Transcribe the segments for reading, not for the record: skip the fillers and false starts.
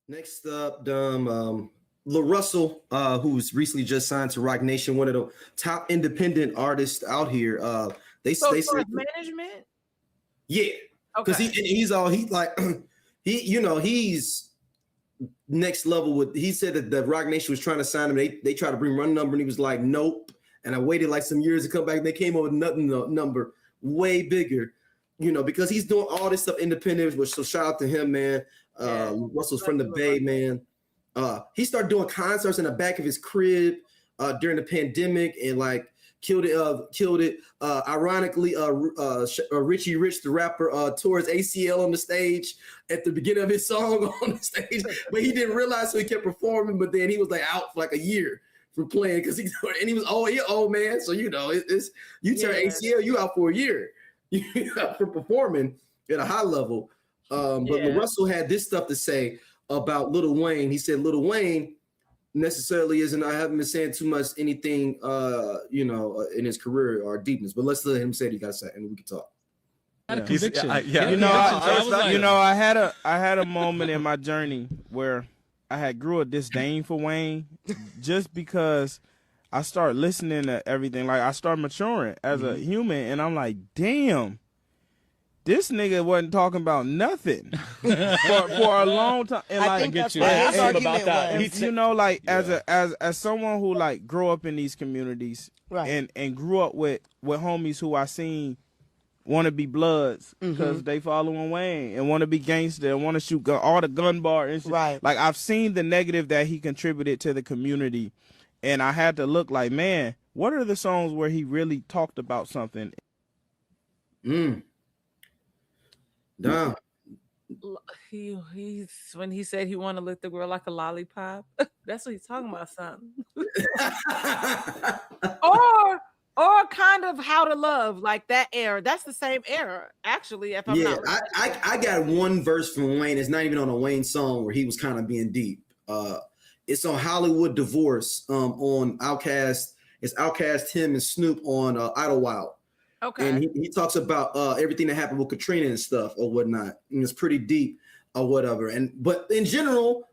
Next up, LaRussell, who's recently just signed to Roc Nation, one of the top independent artists out here. They So say, it's management. yeah, because Okay. he's all he like he's next level with. He said that the Roc Nation was trying to sign him. They tried to bring run number, and he was like, nope. And I waited like some years to come back. And they came up with nothing number way bigger, because he's doing all this stuff independent. Which so shout out to him, man. Russell's from the Bay, man. He started doing concerts in the back of his crib during the pandemic and like killed it. Ironically, Richie Rich, the rapper, tore his ACL on the stage at the beginning of his song on the stage, but he didn't realize, so he kept performing. But then he was like out for like a year from playing because he was old man. So it's you tear ACL, you out for a year for performing at a high level. But Russell had this stuff to say about Lil Wayne. He said Lil Wayne necessarily isn't. I haven't been saying too much anything, in his career or deepness. But let's let him say what he got to say, and we can talk. I had a moment in my journey where I had grew a disdain for Wayne, just because I started listening to everything. Like I started maturing as a human, and I'm like, damn. This nigga wasn't talking about nothing for a long time. And I think that's what his argument was. As someone who like grew up in these communities, right, and grew up with homies who I seen want to be bloods because they following Wayne and want to be gangster and want to shoot all the gun bar and shit. Right. Like I've seen the negative that he contributed to the community, and I had to look like, man, what are the songs where he really talked about something? Nah. He's when he said he want to lick the girl like a lollipop. That's what he's talking about, something. or kind of How to Love, like that era. That's the same era, actually. If I'm not I got one verse from Wayne. It's not even on a Wayne song where he was kind of being deep. It's on Hollywood Divorce. On Outkast. It's Outkast, him, and Snoop on Idlewild. Okay. And he talks about everything that happened with Katrina and stuff or whatnot. And it's pretty deep or whatever. But in general,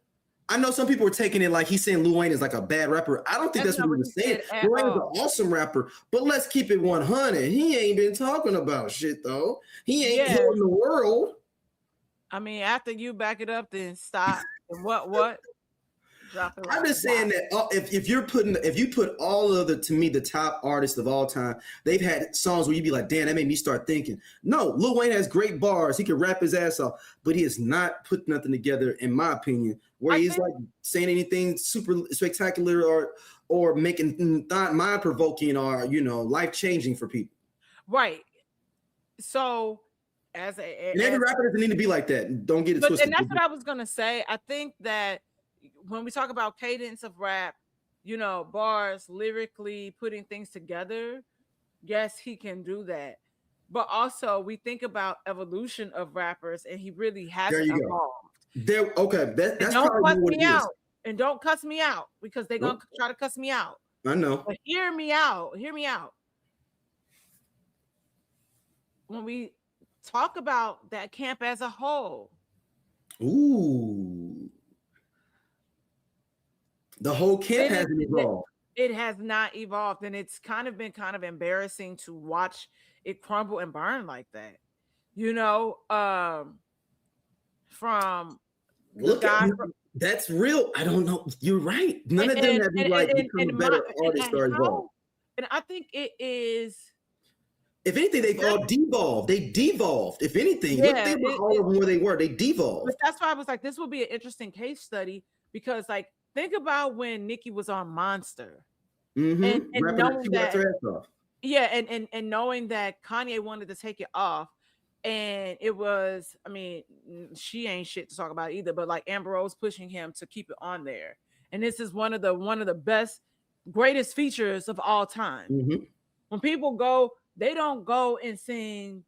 I know some people are taking it like he's saying Lil Wayne is like a bad rapper. I don't think that's what he was saying. Lil Wayne is an awesome rapper, but let's keep it 100. He ain't been talking about shit though. He ain't healing the world. I mean, after you back it up, then stop. And what? I'm just saying that if you put all of the top artists of all time, they've had songs where you'd be like, damn, that made me start thinking. No, Lil Wayne has great bars. He can rap his ass off, but he has not put nothing together, in my opinion, where he's like saying anything super spectacular or making mind provoking or life changing for people. Right. So every rapper doesn't need to be like that. Don't get it twisted. And that's what I was gonna say. I think that when we talk about cadence of rap, bars, lyrically putting things together, yes, he can do that. But also we think about evolution of rappers, and he really hasn't evolved. That's don't cuss me out. And don't cuss me out, because they're gonna try to cuss me out. I know. But hear me out. When we talk about that camp as a whole. Ooh. The whole camp hasn't evolved. It has not evolved, and it's kind of been embarrassing to watch it crumble and burn like that. From the guy. That's real. I don't know. You're right. None of them have become better artists or evolved. And I think it is. If anything, they've all devolved. They devolved. If anything, look at all of them where they were. They devolved. But that's why I was like, this will be an interesting case study, because think about when Nicki was on Monster, and knowing that, and knowing that Kanye wanted to take it off, and it was, I mean, she ain't shit to talk about either, but like Amber Rose pushing him to keep it on there, and this is one of the best, greatest features of all time. When people go, they don't go and sing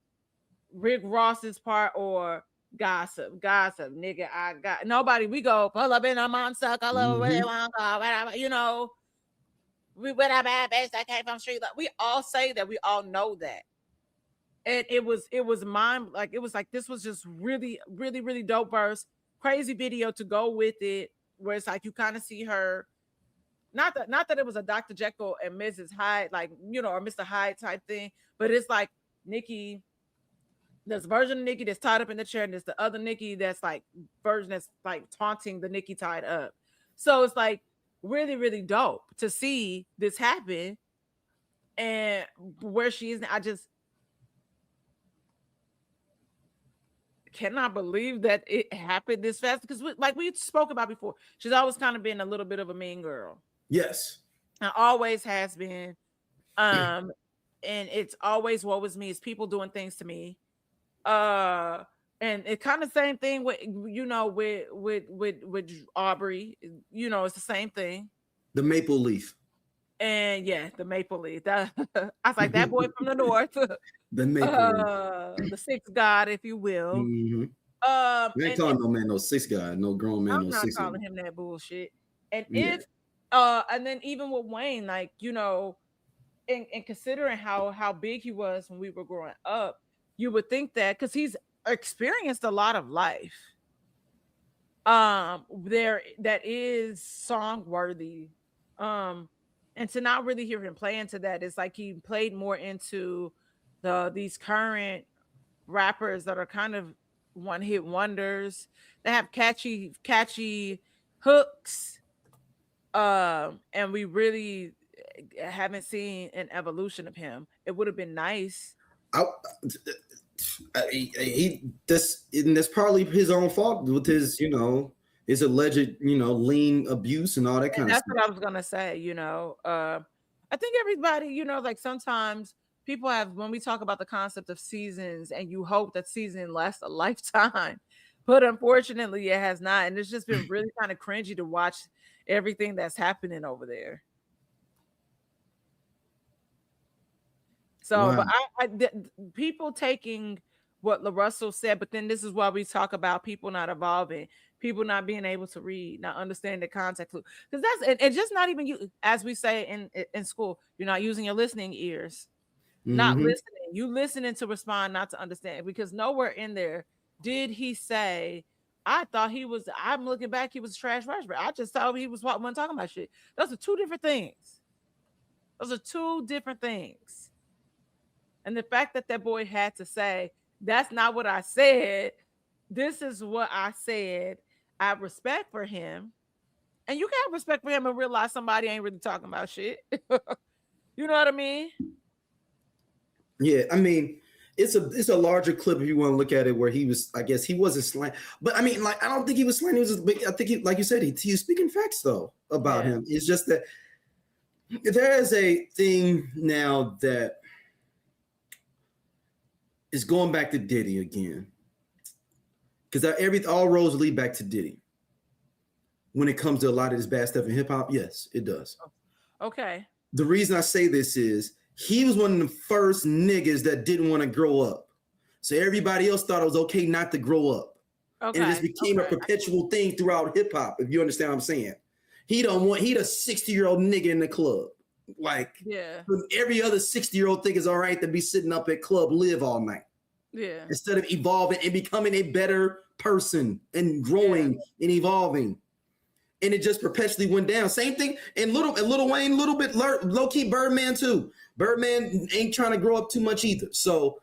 Rick Ross's part or gossip, nigga. I got nobody. We go pull up in a monster, color, whatever, we with our bad bitch that came from street. Like, we all say that, we all know that. And it was mine. Like, it was like, this was just really, really, really dope verse, crazy video to go with it, where it's like you kind of see her. Not that it was a Dr. Jekyll and Mrs. Hyde, like, you know, or Mr. Hyde type thing, but it's like Nicki. There's a version of Nicki that's tied up in the chair, and there's the other Nicki that's like version that's like taunting the Nicki tied up. So it's like really, really dope to see this happen. And where she is, I just cannot believe that it happened this fast. Because like we spoke about before, she's always kind of been a little bit of a mean girl. Yes. And always has been. And it's always what was me is people doing things to me. And it kind of same thing with, you know, with Aubrey, you know, it's the same thing. The maple leaf. And yeah, the maple leaf. I was like, that boy from the north. The maple leaf. The sixth god, if you will. Mm-hmm. I ain't calling no man no sixth god, no grown man. I'm no not sixth calling god. him that bullshit. And Yeah. and then even with Wayne, like, you know, and considering how big he was when we were growing up, you would think that because he's experienced a lot of life, there that is song worthy, and to not really hear him play into that, it's like he played more into these current rappers that are kind of one hit wonders. They have catchy hooks, and we really haven't seen an evolution of him. It would have been nice. That's probably his own fault with his, you know, his alleged, you know, lean abuse and all that kind of stuff. That's what I was gonna say. You know, I think everybody, you know, like sometimes people have, when we talk about the concept of seasons, and you hope that season lasts a lifetime, but unfortunately, it has not, and it's just been really kind of cringy to watch everything that's happening over there. So, wow. But people taking what LaRussell said, but then this is why we talk about people not evolving, people not being able to read, not understand the context, because that's and just not even you, as we say in school, you're not using your listening ears, not listening. You listening to respond, not to understand, because nowhere in there did he say, I thought he was. I'm looking back, he was a trash rapper. I just thought he was talking about shit. Those are two different things. Those are two different things. And the fact that boy had to say, that's not what I said. This is what I said. I have respect for him. And you can have respect for him and realize somebody ain't really talking about shit. You know what I mean? Yeah, I mean, it's a larger clip if you want to look at it, where he was, I guess he wasn't slang. But I mean, like, I don't think he was slang. He was I think he, like you said, he was speaking facts though about him. It's just that there is a thing now that is going back to Diddy again, because all roads lead back to Diddy. When it comes to a lot of this bad stuff in hip hop, yes, it does. Okay. The reason I say this is he was one of the first niggas that didn't want to grow up, so everybody else thought it was okay not to grow up, and it just became a perpetual thing throughout hip hop. If you understand what I'm saying, he the 60-year-old nigga in the club. Like, every other 60-year-old think it's all right to be sitting up at Club Live all night. Yeah. Instead of evolving and becoming a better person and growing and evolving. And it just perpetually went down. Same thing. And Lil Wayne, a little bit low-key Birdman too. Birdman ain't trying to grow up too much either. So,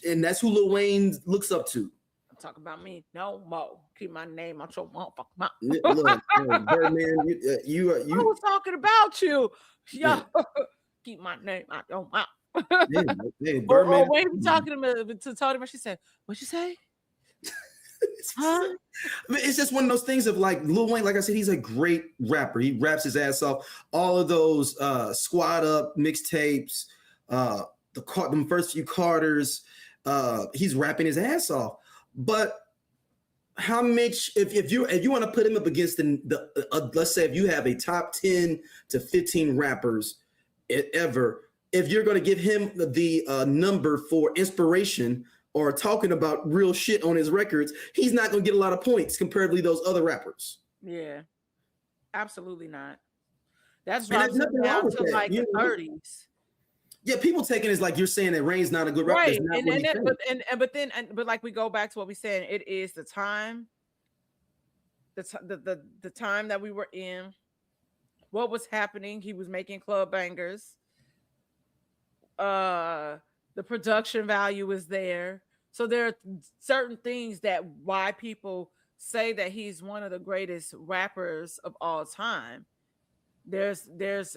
and that's who Lil Wayne looks up to. Talk about me no more. Keep my name out your motherfucking mouth. Look, Birdman, you. I was talking about you. Yo, keep my name out your mouth. Hey, Birdman. When he was talking to Tony, she said, "What'd you say?" Huh? I mean, it's just one of those things of like Lil Wayne. Like I said, he's a great rapper. He raps his ass off. All of those Squad Up mixtapes, them first few Carters, he's rapping his ass off. But how much, if you want to put him up against the let's say if you have a top 10 to 15 rappers ever, if you're going to give him the number for inspiration or talking about real shit on his records, he's not going to get a lot of points comparatively to those other rappers. Yeah, absolutely not. That's right. Down to like the 30s. Yeah, people taking it as like you're saying that Rain's not a good rapper. Right, but like we go back to what we said, it is the time, the time that we were in, what was happening. He was making club bangers. The production value is there. So there are certain things that why people say that he's one of the greatest rappers of all time. There's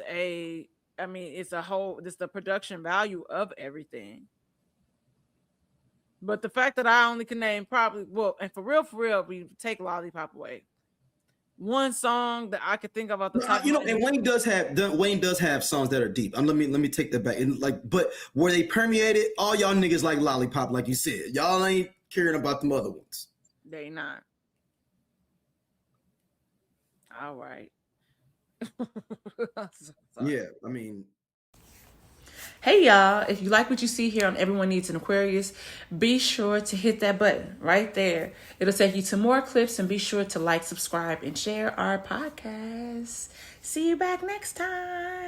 a, I mean, it's the production value of everything. But the fact that I only can name probably, well, and for real, we take Lollipop away. One song that I could think of off the top. And Wayne does have songs that are deep. Let me take that back. And but where they permeated, all y'all niggas like Lollipop, like you said. Y'all ain't caring about them other ones. They not. All right. Yeah, I mean. Hey y'all, if you like what you see here on Everyone Needs an Aquarius, be sure to hit that button right there. It'll take you to more clips, and be sure to like, subscribe, and share our podcast. See you back next time.